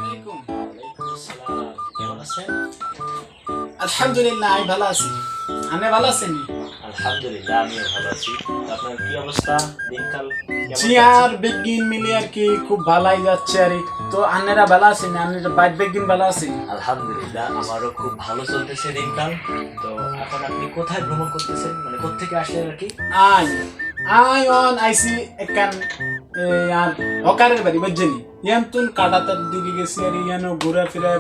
আলাইকুম। ওয়ালাইকুম আসসালাম। কেমন আছেন? আলহামদুলিল্লাহ আমি ভালো আছি। আপনি ভালো আছেন? আলহামদুলিল্লাহ আমিও ভালো আছি। তো আপনার কি অবস্থা? দিনকাল কেমন জি যাচ্ছে? আর বেগিন মিলে আর কি খুব ভালাই যাচ্ছে আর তো আন্নারা ভালো আছেন? আন্নারা বাইর বেগিন ভালো আছেন? আলহামদুলিল্লাহ আমারও খুব ভালো চলতেছে দিনকাল। তো এখন আপনি কোথায় ভ্রমণ করতেছেন? মানে কোত্থেকে আসলেন আর কি? আই আই অন আইসি একান আর হকারের বাড়ি বুঝছেন? ইয়ান তুন কাটাতার দিকে গেছি আর ইয়ানো ঘোরাফেরা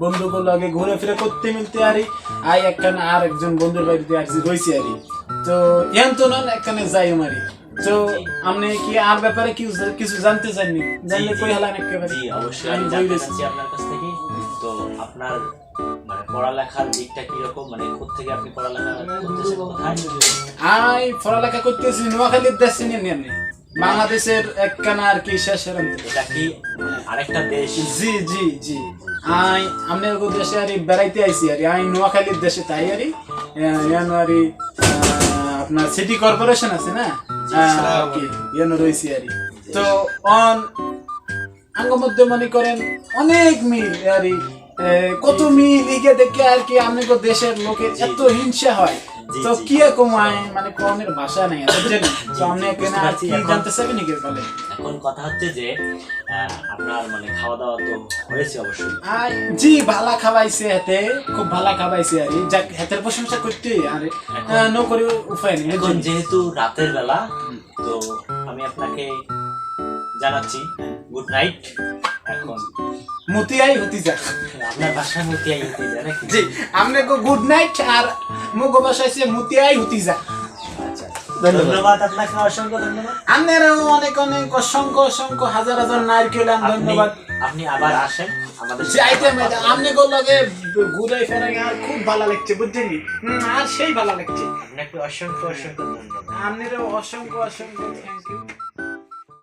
বন্ধুগুলো আগে ঘোরাফেরা করতে মিলতে আরি আই একখান আর একজন বন্ধুর বাড়িতে আসছি রয়েছি আরি তো ইয়ান তো নন একখানে যাই আমারি তো আপনি কি আর ব্যাপারে কিছু জানতে চাননি জানলে কই হালান একেবারে জি অবশ্যই আমি আমি বই জানতে রয়েছি। চাচ্ছি আপনার কাছ থেকে। তো আপনার মানে পড়ালেখার দিকটা কিরকম? মানে কোত্থেকে আপনি পড়ালেখা করতেছেন কোথায়? আই পড়ালেখা করতেছি নোয়াখালীর দেশে নিয়ে বাংলাদেশের একখানা আর কি শেষের অন্তে। এটা কি আরেকটা দেশ? জি জি জি আই আমনের দেশে আরি বেড়াইতে আইছি আরি আই নোয়াখালীর দেশে তাই আরি জানুয়ারি আপনার সিটি কর্পোরেশন আছে না ওকে ইয়ানো রয়েছি আরি তো অন আঙ্গ মধ্যে মনে করেন অনেক মিল আরি কত মিল ইগে দেখে আর কি আমনের দেশের লোকের এত হিংসা হয় তো কি কমায় মানে কোনের ভাষা নেই বুঝছেন তো আপনি কেন আর কি জানতে চাইবেন নাকি বলে এখন কথা হচ্ছে যে আপনার মানে খাওয়া দাওয়া তো হয়েছে অবশ্যই। আই জি ভালা খাওয়াইছে হেতে খুব ভালা খাওয়াইছে আর যাক হেতের প্রশংসা করতে আর ন করে উপায় নেই এখন যেহেতু রাতের বেলা তো আমি আপনাকে জানাচ্ছি গুড নাইট। এখন মতিয়াই হতি যা আপনার বাসায় মতিয়াই হতে যায় নাকি? জি আমনে গো গুড নাইট আর মুগো ভাষাইছে মতিয়াই হতি যা আচ্ছা ধন্যবাদ আপনাকে, অসংখ্য ধন্যবাদ। আপনারাও অনেক অনেক অসংখ্য অসংখ্য হাজার হাজার নারকেল ধন্যবাদ আপনি আবার আসেন আমাদের যাইতে মেয়েটা আপনি গো লগে ঘুরাই ফেরাই আর খুব ভালো লাগছে বুঝছেন আর সেই ভালো লাগছে আপনাকে অসংখ্য অসংখ্য ধন্যবাদ। আপনারও অসংখ্য অসংখ্য থ্যাংক ইউ।